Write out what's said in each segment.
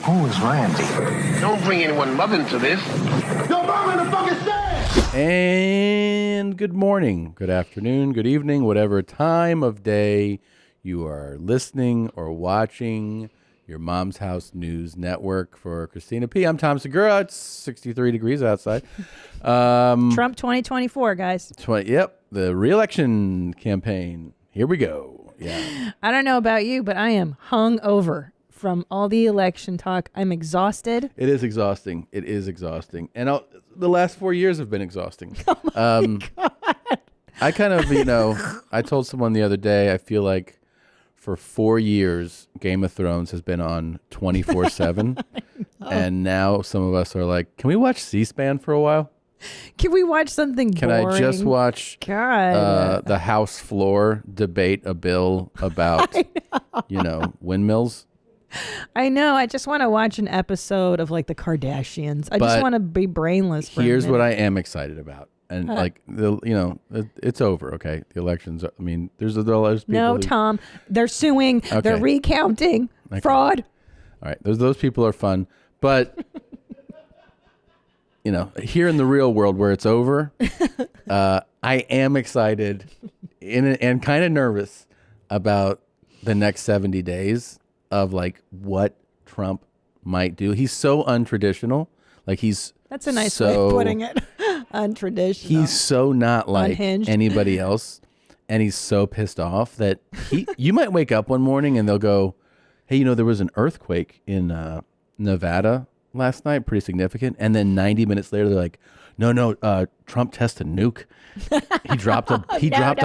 Who is Randy? Don't bring anyone mother into this. Your mom in the fucking stand! And good morning, good afternoon, good evening, whatever time of day you are listening or watching your Mom's House News Network. For Christina P, I'm Tom Segura. It's 63 degrees outside. Trump 2024, guys. Yep, the re-election campaign. Here we go. Yeah. I don't know about you, but I am hungover from all the election talk. I'm exhausted. It is exhausting. It is exhausting. And the last 4 years have been exhausting. Oh my God. I kind of, I told someone the other day, I feel like for 4 years, Game of Thrones has been on 24/7. And now some of us are like, can we watch C-SPAN for a while? Can we watch something Can boring? I just watch the House floor debate a bill about, windmills? I know. I just want to watch an episode of like the Kardashians. I just want to be brainless. Here's what I am excited about. And it's over. Okay. The elections. I mean, there's people. No, Tom, they're suing. Okay. They're recounting fraud. All right. Those people are fun. But, here in the real world where it's over, I am excited and kind of nervous about the next 70 days of like what Trump might do. He's so untraditional. Like That's a nice way of putting it. Untraditional. He's so not like Unhinged. anybody else, and he's so pissed off that you might wake up one morning and they'll go, hey, there was an earthquake in Nevada last night, pretty significant. And then 90 minutes later, they're like, no, Trump tested a nuke. He dropped a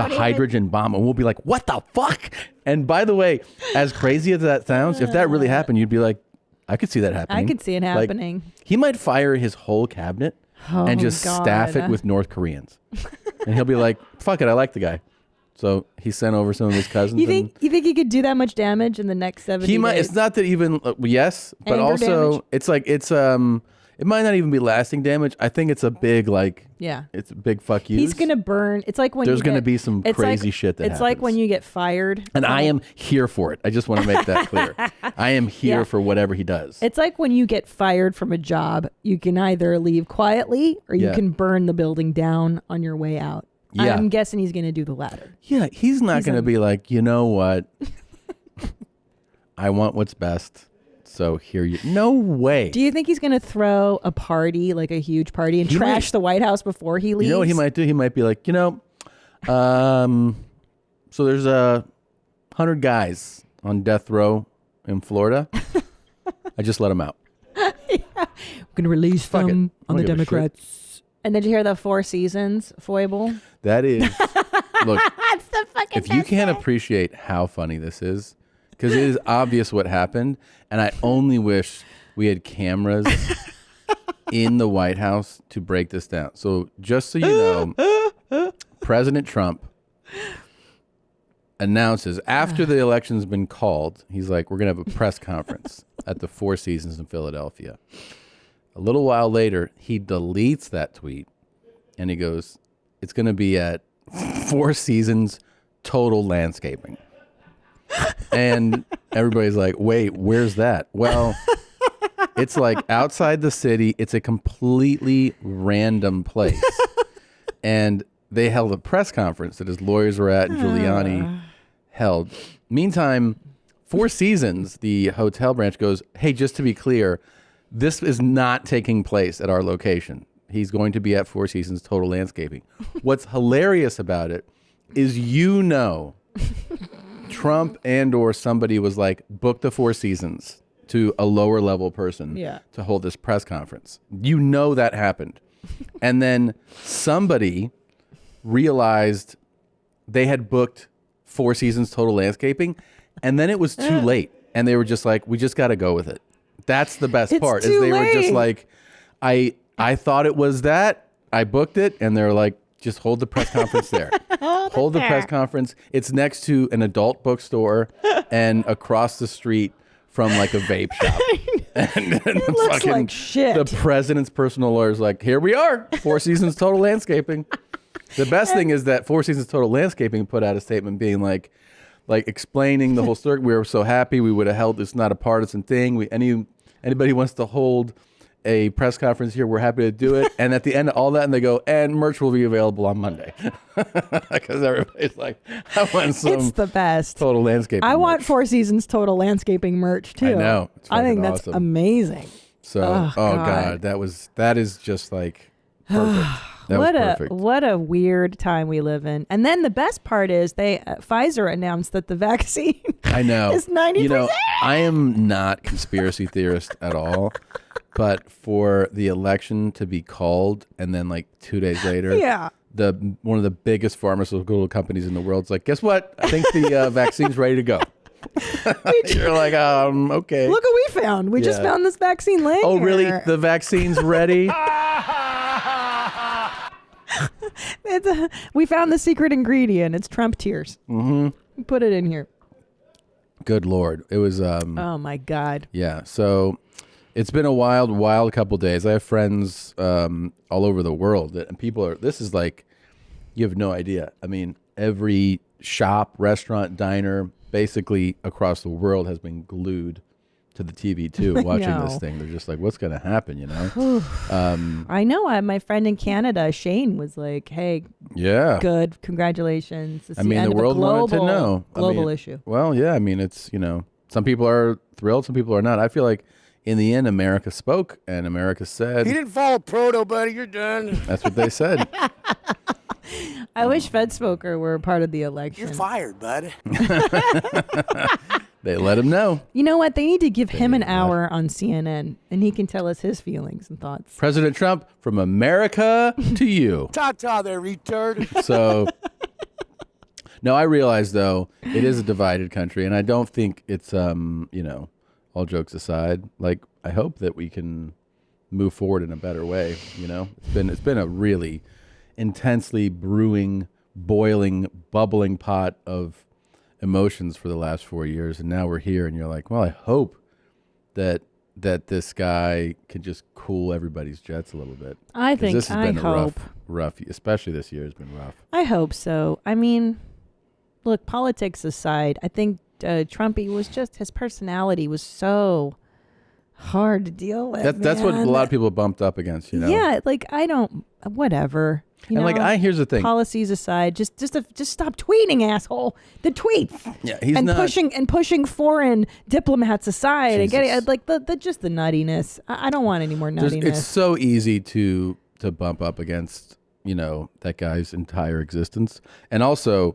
hydrogen bomb. And we'll be like, what the fuck? And by the way, as crazy as that sounds, if that really happened, you'd be like, I could see that happening. I could see it happening. Like, he might fire his whole cabinet and just staff it with North Koreans. And he'll be like, fuck it, I like the guy. So he sent over some of his cousins. You think he could do that much damage in the next 70 he might. days? It's not that even yes, but Anger also damage? it's like it might not even be lasting damage. I think it's a big it's a big fuck you. He's gonna burn. It's like when there's gonna be some crazy shit that it's happens. like when you get fired. And I am here for it. I just want to make that clear. I am here for whatever he does. It's like when you get fired from a job, you can either leave quietly or you can burn the building down on your way out. Yeah. I'm guessing he's going to do the latter. Yeah, he's not going to be like, you know what? I want what's best. So here you. No way. Do you think he's going to throw a party, like a huge party, and trash the White House before he leaves? You know what he might do? He might be like, so there's 100 guys on death row in Florida. I just let them out. We're going to release them on the Democrats. And did you hear the Four Seasons foible? That is, look, That's the fucking if you can't appreciate how funny this is, because it is obvious what happened, and I only wish we had cameras in the White House to break this down. So just so you know, President Trump announces after the election's been called, he's like, we're going to have a press conference at the Four Seasons in Philadelphia. A little while later, he deletes that tweet and he goes, it's going to be at Four Seasons Total Landscaping. And everybody's like, wait, where's that? Well, it's like outside the city. It's a completely random place. And they held a press conference that his lawyers were at and Giuliani held. Meantime, Four Seasons, the hotel branch, goes, hey, just to be clear, this is not taking place at our location. He's going to be at Four Seasons Total Landscaping. What's hilarious about it is, Trump and or somebody was like, book the Four Seasons to a lower level person to hold this press conference. That happened. And then somebody realized they had booked Four Seasons Total Landscaping, and then it was too late. And they were just like, we just got to go with it. That's the best part. Is they were just like, I thought it was that. I booked it, and they're like, just hold the press conference there. Hold the press conference. It's next to an adult bookstore and across the street from like a vape shop. And it looks like shit. The president's personal lawyer's like, here we are, Four Seasons Total Landscaping. The best thing is that Four Seasons Total Landscaping put out a statement being like explaining the whole story. We were so happy we would have held this, not a partisan thing. anybody wants to hold a press conference here, we're happy to do it. And at the end of all that, and they go, and merch will be available on Monday. Because everybody's like, I want some It's the best. total landscaping I want merch. Four Seasons total landscaping merch too. I know. It's I think fucking that's awesome. amazing. So, Oh, God, that is just like perfect. That was perfect. What a weird time we live in. And then the best part is Pfizer announced that the vaccine I know. is 90%. You know, I am not conspiracy theorist at all, but for the election to be called and then like 2 days later, Yeah. one of the biggest pharmaceutical companies in the world is like, guess what? I think the vaccine's ready to go. You're like, okay. Look what we found. We just Yeah. found this vaccine laying Oh, really? here. The vaccine's ready? We found the secret ingredient. It's Trump tears. Mm-hmm. Put it in here. Good Lord. It was, Oh, my God. yeah. So it's been a wild couple days. I have friends all over the world and this is like, you have no idea. I mean, every shop, restaurant, diner, basically across the world has been glued to the TV too, watching this thing. They're just like, what's going to happen, you know? I know. My friend in Canada, Shane, was like, hey, Yeah. good. Congratulations. It's I mean, the world wanted to know. Global issue. Well, yeah. I mean, it's, you know, some people are thrilled, some people are not. I feel like in the end, America spoke and America said. You didn't follow proto, buddy. You're done. That's what they said. I wish FedSpoker were part of the election. You're fired, bud. They let him know. You know what? They need to give him an hour on CNN, and he can tell us his feelings and thoughts. President Trump, from America to you. Ta-ta there, retard. So, no, I realize, though, it is a divided country, and I don't think it's, you know, all jokes aside, like, I hope that we can move forward in a better way, you know? It's been a really intensely brewing, boiling, bubbling pot of emotions for the last 4 years, and now we're here, and you're like, well, I hope that this guy can just cool everybody's jets a little bit. I 'Cause think, this has I been hope. rough, especially this year has been rough. I hope so. I mean, look, politics aside, I think Trumpy was just, his personality was so hard to deal with. That's what a man. lot of people bumped up against, you know? Yeah, like, I don't, whatever. You And know, like, here's the thing. Policies aside, just stop tweeting, asshole. The tweets. Yeah, he's and not pushing foreign diplomats aside and getting Jesus. like the just the nuttiness. I don't want any more nuttiness. It's so easy to bump up against, you know, that guy's entire existence, and also,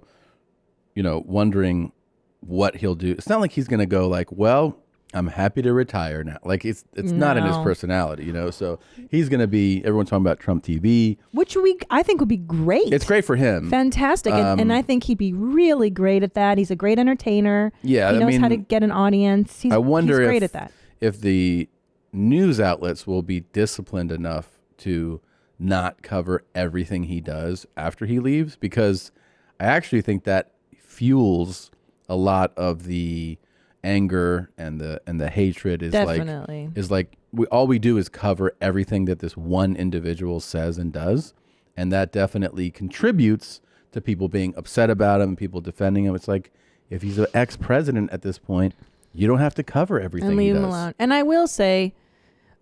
you know, wondering what he'll do. It's not like he's going to go like, well, I'm happy to retire now. Like it's not in his No. personality, you know. So he's going to be. Everyone's talking about Trump TV. Which I think would be great. It's great for him. Fantastic. And I think he'd be really great at that. He's a great entertainer. Yeah, he I knows mean, how to get an audience. I wonder he's great if at that. if the news outlets will be disciplined enough to not cover everything he does after he leaves, because I actually think that fuels a lot of the anger and the hatred. Is Definitely. like all we do is cover everything that this one individual says and does, and that definitely contributes to people being upset about him, people defending him. It's like, if he's an ex-president at this point, you don't have to cover everything And leave he him does. alone. And I will say,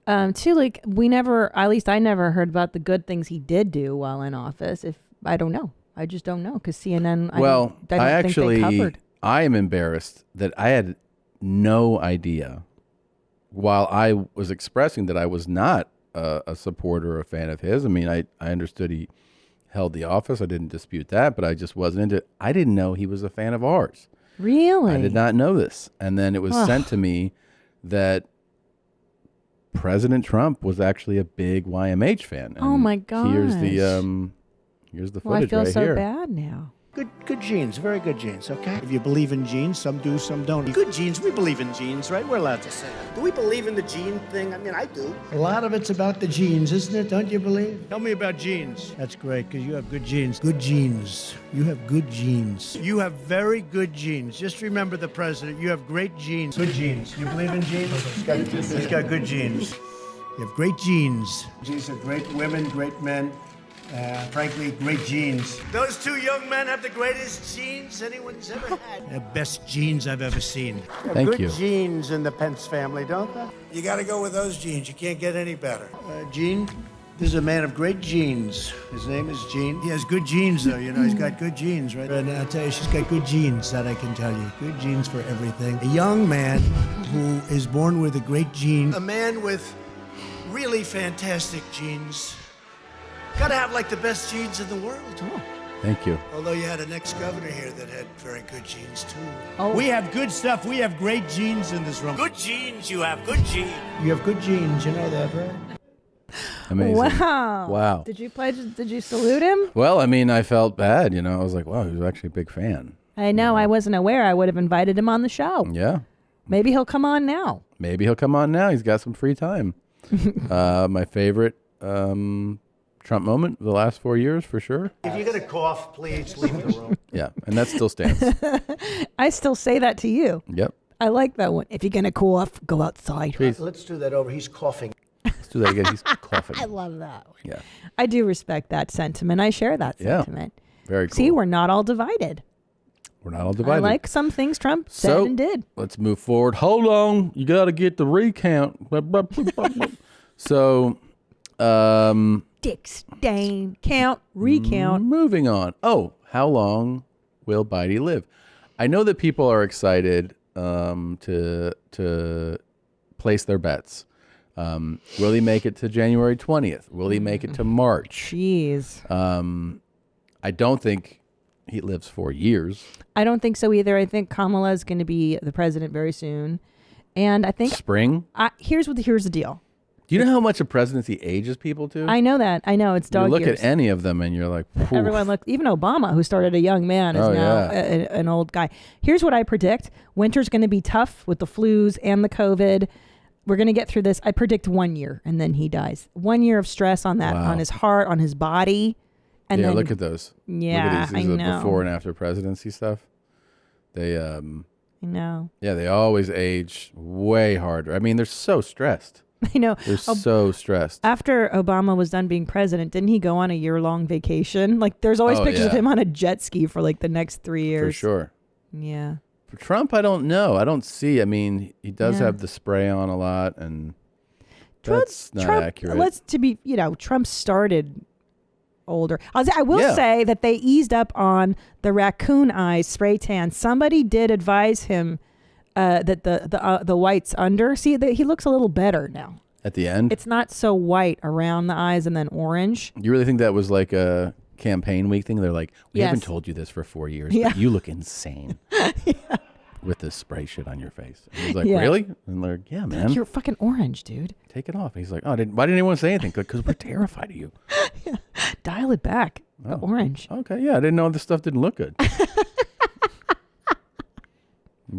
too, like at least I never heard about the good things he did do while in office. I don't know. I just don't know, because CNN. I don't think they covered. I am embarrassed that I had no idea, while I was expressing that I was not a supporter or a fan of his. I mean, I understood he held the office. I didn't dispute that, but I just wasn't into it. I didn't know he was a fan of ours. Really? I did not know this. And then it was sent to me that President Trump was actually a big YMH fan. Oh And my gosh. Here's the Well, I footage feel right so here. bad now. Good genes, very good genes, okay? If you believe in genes, some do, some don't. Good genes, we believe in genes, right? We're allowed to say that. Do we believe in the gene thing? I mean, I do. A lot of it's about the genes, isn't it? Don't you believe? Tell me about genes. That's great, because you have good genes. Good genes. You have good genes. You have very good genes. Just remember the president. You have great genes. Good genes. You believe in genes? He's got good genes. You have great genes. Genes are great women, great men. Frankly, great genes. Those two young men have the greatest genes anyone's ever had. The best genes I've ever seen. Thank Good you. genes in the Pence family, don't they? You got to go with those genes. You can't get any better. Gene, this is a man of great genes. His name is Gene. He has good genes, though. You know, he's got good genes, right? And I'll tell you, she's got good genes, that I can tell you. Good genes for everything. A young man who is born with a great gene. A man with really fantastic genes. Got to have, like, the best genes in the world. Oh. Thank you. Although you had an ex-governor here that had very good genes, too. Oh. We have good stuff. We have great genes in this room. Good genes, you have good genes. You have good genes, you know that, right? Amazing. Wow. Wow. Did you salute him? Well, I mean, I felt bad, you know. I was like, wow, he was actually a big fan. I know. I wasn't aware. I would have invited him on the show. Yeah. Maybe he'll come on now. Maybe he'll come on now. He's got some free time. My favorite Trump moment of the last 4 years, for sure. If you're going to cough, please leave the room. Yeah, and that still stands. I still say that to you. Yep. I like that one. If you're going to cough, go outside. Please. Let's do that over. He's coughing. Let's do that again. He's coughing. I love that one. Yeah. I do respect that sentiment. I share that Yeah. sentiment. Very cool. See, we're not all divided. We're not all divided. I like some things Trump said So, and did. let's move forward. Hold on. You got to get the recount. So, Dick stain, count, recount. moving on. Oh, how long will Biden live? I know that people are excited to place their bets. Will he make it to January 20th? Will he make it to March? Jeez. I don't think he lives 4 years. I don't think so either. I think Kamala is going to be the president very soon. And I think Spring? here's the deal. Do you know how much a presidency ages people to? I know that. I know it's dog You look years. at any of them and you're like, "Poof." Everyone looks, even Obama, who started a young man, is Oh, now yeah. an old guy. Here's what I predict. Winter's going to be tough with the flus and the COVID. We're going to get through this. I predict 1 year, and then he dies. 1 year of stress on that, Wow. on his heart, on his body. And yeah, then, look at those. Yeah, look at these. These I are know. before and after presidency stuff. They, I know. yeah, they always age way harder. I mean, they're so stressed. I know. They're so stressed. After Obama was done being president, didn't he go on a year-long vacation? Like, there's always pictures of yeah. him on a jet ski for like the next 3 years. For sure. Yeah. For Trump, I don't know. I don't see. I mean, he does Yeah. have the spray on a lot, and that's not Trump, accurate. Trump started older. I will Yeah. say that they eased up on the raccoon eyes spray tan. Somebody did advise him that the whites under. See, he looks a little better now. At the end? It's not so white around the eyes and then orange. You really think that was like a campaign week thing? They're like, we Yes. haven't told you this for 4 years, Yeah. but you look insane with this spray shit on your face. And he's like, Yeah. really? And they're like, yeah, man. You're fucking orange, dude. Take it off. And he's like, why didn't anyone say anything? Because we're terrified of you. Dial it back. The orange. Okay, yeah, I didn't know this stuff didn't look good.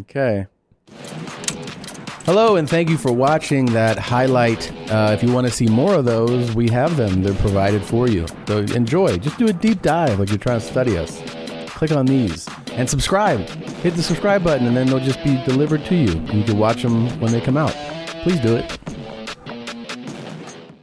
Okay. Hello, and thank you for watching that highlight. If you want to see more of those, we have them. They're provided for you. So enjoy. Just do a deep dive like you're trying to study us. Click on these and subscribe. Hit the subscribe button, and then they'll just be delivered to you. And you can watch them when they come out. Please do it.